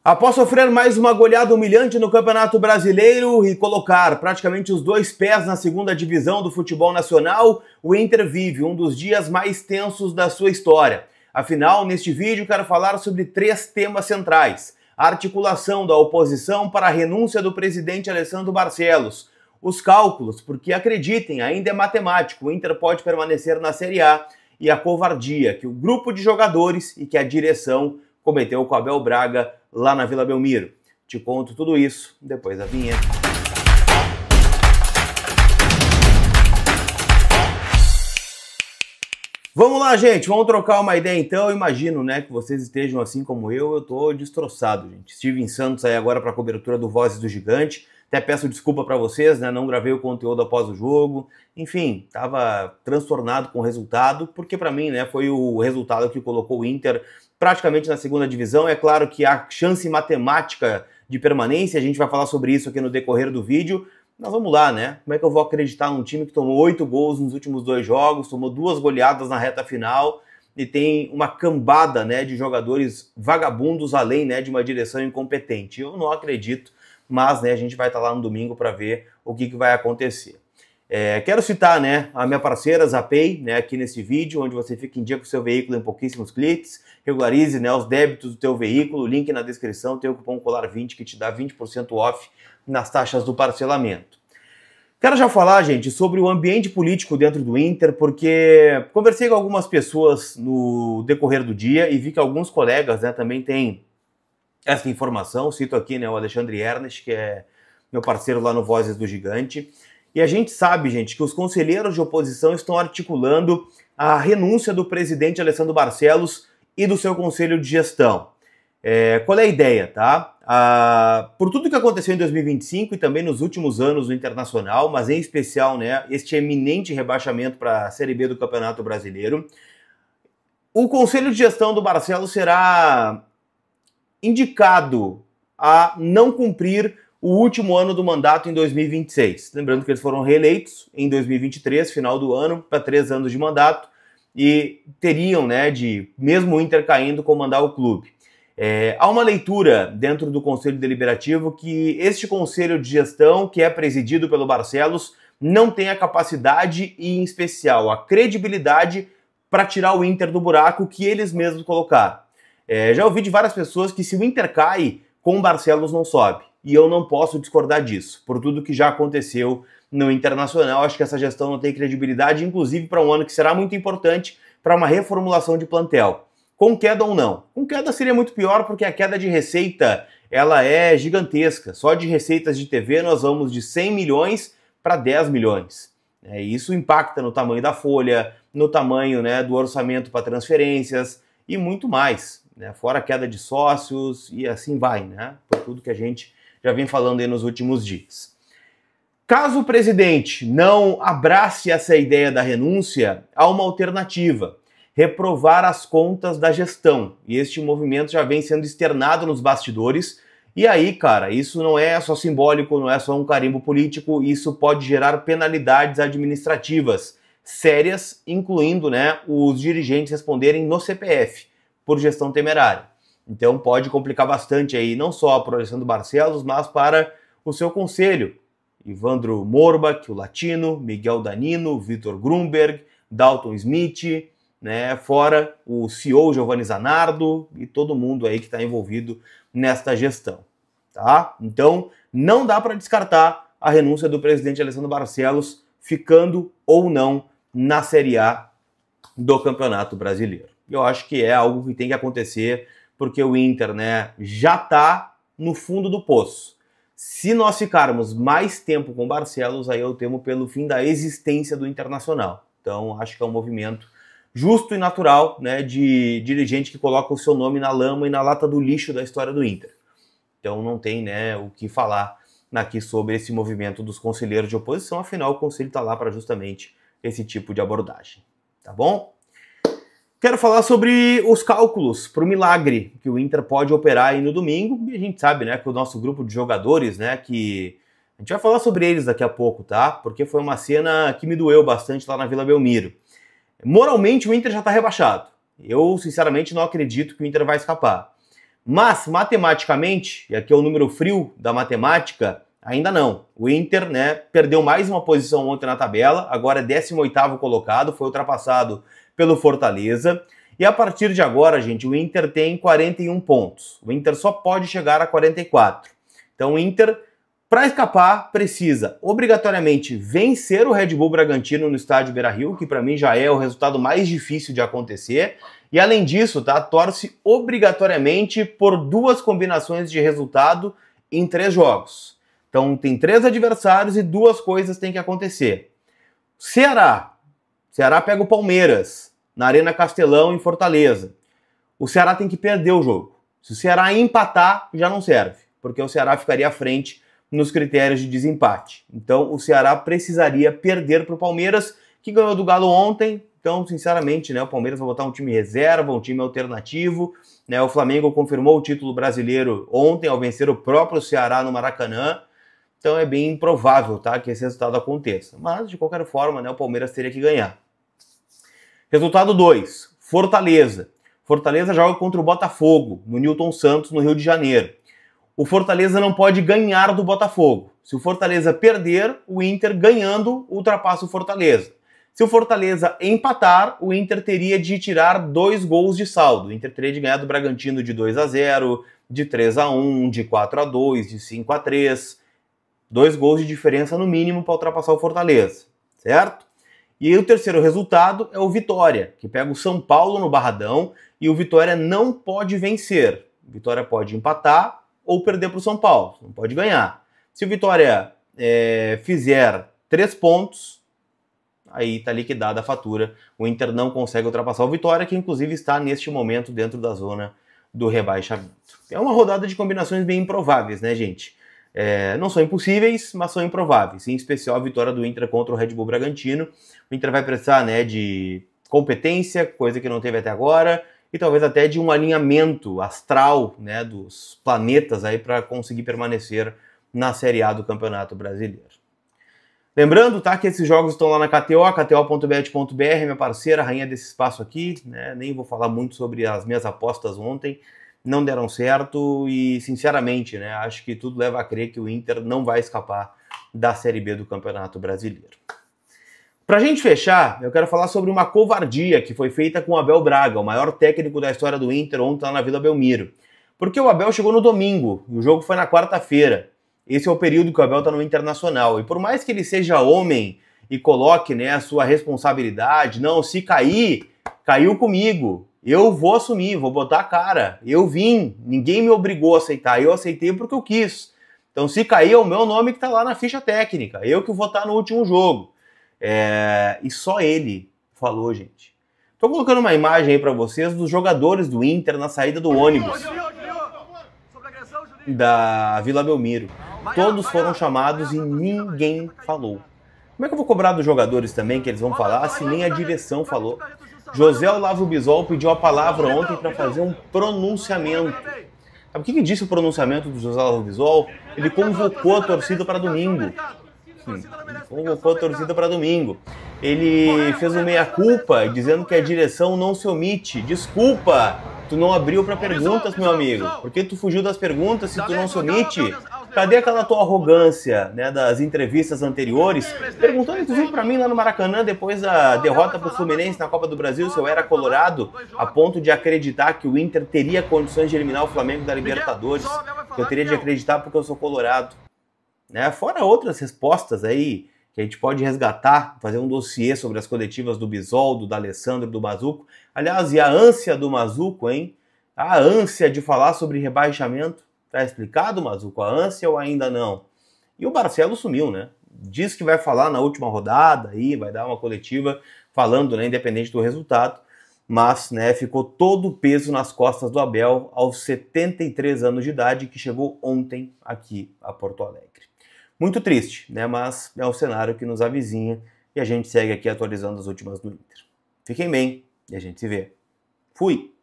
Após sofrer mais uma goleada humilhante no Campeonato Brasileiro e colocar praticamente os dois pés na segunda divisão do futebol nacional, o Inter vive um dos dias mais tensos da sua história. Afinal, neste vídeo quero falar sobre 3 temas centrais: a articulação da oposição para a renúncia do presidente Alessandro Barcelos, os cálculos, porque acreditem, ainda é matemático, o Inter pode permanecer na Série A, e a covardia que o grupo de jogadores e que a direção cometeu com Abel Braga lá na Vila Belmiro. Te conto tudo isso depois da vinheta. Vamos lá, gente, vamos trocar uma ideia então. Eu imagino, né, que vocês estejam assim como eu tô destroçado, gente. Estive em Santos aí agora para a cobertura do Vozes do Gigante. Até peço desculpa para vocês, né, não gravei o conteúdo após o jogo. Enfim, tava transtornado com o resultado, porque para mim, né, foi o resultado que colocou o Inter praticamente na segunda divisão. É claro que há chance matemática de permanência, a gente vai falar sobre isso aqui no decorrer do vídeo. Mas vamos lá, né? Como é que eu vou acreditar num time que tomou 8 gols nos últimos 2 jogos, tomou 2 goleadas na reta final e tem uma cambada, né, de jogadores vagabundos, além, né, de uma direção incompetente? Eu não acredito, mas, né, a gente vai estar lá no domingo para ver o que vai acontecer. Quero citar, né, a minha parceira Zapay, né, aqui nesse vídeo, onde você fica em dia com o seu veículo em pouquíssimos cliques, regularize, né, os débitos do teu veículo, link na descrição, tem o cupom COLAR20 que te dá 20% off nas taxas do parcelamento. Quero já falar, gente, sobre o ambiente político dentro do Inter, porque conversei com algumas pessoas no decorrer do dia e vi que alguns colegas, né, também têm essa informação. Cito aqui, né, o Alexandre Ernest, que é meu parceiro lá no Vozes do Gigante. E a gente sabe, gente, que os conselheiros de oposição estão articulando a renúncia do presidente Alessandro Barcelos e do seu conselho de gestão. Qual é a ideia, tá? Por tudo que aconteceu em 2025 e também nos últimos anos no Internacional, mas em especial, né, este eminente rebaixamento para a Série B do Campeonato Brasileiro, o conselho de gestão do Barcelos será indicado a não cumprir o último ano do mandato em 2026. Lembrando que eles foram reeleitos em 2023, final do ano, para 3 anos de mandato, e teriam, né, de, mesmo o Inter caindo, comandar o clube. Há uma leitura dentro do Conselho Deliberativo que este Conselho de Gestão, que é presidido pelo Barcelos, não tem a capacidade e, em especial, a credibilidade para tirar o Inter do buraco que eles mesmos colocaram. Já ouvi de várias pessoas que se o Inter cai, com o Barcelos não sobe. E eu não posso discordar disso, por tudo que já aconteceu no Internacional. Acho que essa gestão não tem credibilidade, inclusive para um ano que será muito importante para uma reformulação de plantel. Com queda ou não? Com queda seria muito pior, porque a queda de receita ela é gigantesca. Só de receitas de TV nós vamos de 100 milhões para 10 milhões. Isso impacta no tamanho da folha, no tamanho, né, do orçamento para transferências e muito mais, né? Fora a queda de sócios e assim vai, né? Por tudo que a gente já vem falando aí nos últimos dias. Caso o presidente não abrace essa ideia da renúncia, há uma alternativa: reprovar as contas da gestão. E este movimento já vem sendo externado nos bastidores. E aí, cara, isso não é só simbólico, não é só um carimbo político, isso pode gerar penalidades administrativas sérias, incluindo, né, os dirigentes responderem no CPF por gestão temerária. Então pode complicar bastante aí, não só para o Alessandro Barcelos, mas para o seu conselho. Ivandro Morbach, o Latino, Miguel Danino, Vitor Grunberg, Dalton Smith, né, fora o CEO Giovanni Zanardo e todo mundo aí que está envolvido nesta gestão, tá? Então não dá para descartar a renúncia do presidente Alessandro Barcelos, ficando ou não na Série A do Campeonato Brasileiro. Eu acho que é algo que tem que acontecer, porque o Inter, né, já está no fundo do poço. Se nós ficarmos mais tempo com o Barcelos, aí eu temo pelo fim da existência do Internacional. Então acho que é um movimento justo e natural, né, de dirigente que coloca o seu nome na lama e na lata do lixo da história do Inter. Então não tem, né, o que falar aqui sobre esse movimento dos conselheiros de oposição, afinal o conselho está lá para justamente esse tipo de abordagem, tá bom? Quero falar sobre os cálculos para o milagre que o Inter pode operar aí no domingo. E a gente sabe, né, que o nosso grupo de jogadores, né, que a gente vai falar sobre eles daqui a pouco, tá? Porque foi uma cena que me doeu bastante lá na Vila Belmiro. Moralmente o Inter já está rebaixado. Eu, sinceramente, não acredito que o Inter vai escapar. Mas, matematicamente, e aqui é o número frio da matemática, ainda não. O Inter, né, perdeu mais uma posição ontem na tabela, agora é 18º colocado, foi ultrapassado pelo Fortaleza. E a partir de agora, gente, o Inter tem 41 pontos. O Inter só pode chegar a 44. Então o Inter, para escapar, precisa obrigatoriamente vencer o Red Bull Bragantino no estádio Beira-Rio, que para mim já é o resultado mais difícil de acontecer. E além disso, tá, torce obrigatoriamente por 2 combinações de resultado em 3 jogos. Então tem 3 adversários e 2 coisas têm que acontecer. Ceará pega o Palmeiras na Arena Castelão em Fortaleza. O Ceará tem que perder o jogo. Se o Ceará empatar, já não serve, porque o Ceará ficaria à frente nos critérios de desempate. Então o Ceará precisaria perder para o Palmeiras, que ganhou do Galo ontem. Então, sinceramente, né, o Palmeiras vai botar um time reserva, um time alternativo. Né, o Flamengo confirmou o título brasileiro ontem ao vencer o próprio Ceará no Maracanã. Então é bem improvável, tá, que esse resultado aconteça. Mas, de qualquer forma, né, o Palmeiras teria que ganhar. Resultado 2, Fortaleza. Fortaleza joga contra o Botafogo, no Newton Santos, no Rio de Janeiro. O Fortaleza não pode ganhar do Botafogo. Se o Fortaleza perder, o Inter ganhando ultrapassa o Fortaleza. Se o Fortaleza empatar, o Inter teria de tirar 2 gols de saldo. O Inter teria de ganhar do Bragantino de 2-0, de 3-1, de 4-2, de 5-3. 2 gols de diferença no mínimo para ultrapassar o Fortaleza, certo? E aí o terceiro resultado é o Vitória, que pega o São Paulo no Barradão e o Vitória não pode vencer. O Vitória pode empatar ou perder para o São Paulo, não pode ganhar. Se o Vitória fizer 3 pontos, aí está liquidada a fatura. O Inter não consegue ultrapassar o Vitória, que inclusive está neste momento dentro da zona do rebaixamento. É uma rodada de combinações bem improváveis, né, gente? Não são impossíveis, mas são improváveis. Em especial a vitória do Inter contra o Red Bull Bragantino. O Inter vai precisar, né, de competência, coisa que não teve até agora, e talvez até de um alinhamento astral, né, dos planetas aí para conseguir permanecer na Série A do Campeonato Brasileiro. Lembrando, tá, que esses jogos estão lá na KTO, kto.bet.br, minha parceira, rainha desse espaço aqui, né? Nem vou falar muito sobre as minhas apostas ontem, não deram certo e, sinceramente, né, acho que tudo leva a crer que o Inter não vai escapar da Série B do Campeonato Brasileiro. Pra gente fechar, eu quero falar sobre uma covardia que foi feita com o Abel Braga, o maior técnico da história do Inter, ontem lá na Vila Belmiro. Porque o Abel chegou no domingo, e o jogo foi na quarta-feira. Esse é o período que o Abel está no Internacional. E por mais que ele seja homem e coloque, né, a sua responsabilidade, não, se cair, caiu comigo. Eu vou assumir, vou botar a cara. Eu vim, ninguém me obrigou a aceitar. Eu aceitei porque eu quis. Então se cair é o meu nome que está lá na ficha técnica. Eu que vou estar no último jogo. E só ele falou, gente. Tô colocando uma imagem aí para vocês dos jogadores do Inter na saída do ônibus da Vila Belmiro. Todos foram chamados e ninguém falou. Como é que eu vou cobrar dos jogadores também que eles vão falar se nem a direção falou? José Olavo Bisol pediu a palavra ontem para fazer um pronunciamento. Sabe o que disse o pronunciamento do José Olavo Bisol? Ele convocou a torcida para domingo. Convocou a torcida para domingo. Ele fez uma meia-culpa dizendo que a direção não se omite. Desculpa, tu não abriu para perguntas, meu amigo. Por que tu fugiu das perguntas se tu não se omite? Cadê aquela tua arrogância, né, das entrevistas anteriores? Perguntando inclusive para mim lá no Maracanã, depois da derrota para o Fluminense na Copa do Brasil, se eu era colorado, a ponto de acreditar que o Inter teria condições de eliminar o Flamengo da Libertadores. Que eu teria de acreditar porque eu sou colorado. Né? Fora outras respostas aí que a gente pode resgatar, fazer um dossiê sobre as coletivas do Bisol, do D'Alessandro, do Mazuco. Aliás, e a ânsia do Mazuco, hein? A ânsia de falar sobre rebaixamento. Tá explicado, Mazuco, a ânsia ou ainda não? E o Barcelo sumiu, né? Diz que vai falar na última rodada, aí vai dar uma coletiva falando, né, independente do resultado, mas, né, ficou todo o peso nas costas do Abel aos 73 anos de idade, que chegou ontem aqui a Porto Alegre. Muito triste, né? Mas é o cenário que nos avizinha e a gente segue aqui atualizando as últimas do Inter. Fiquem bem e a gente se vê. Fui!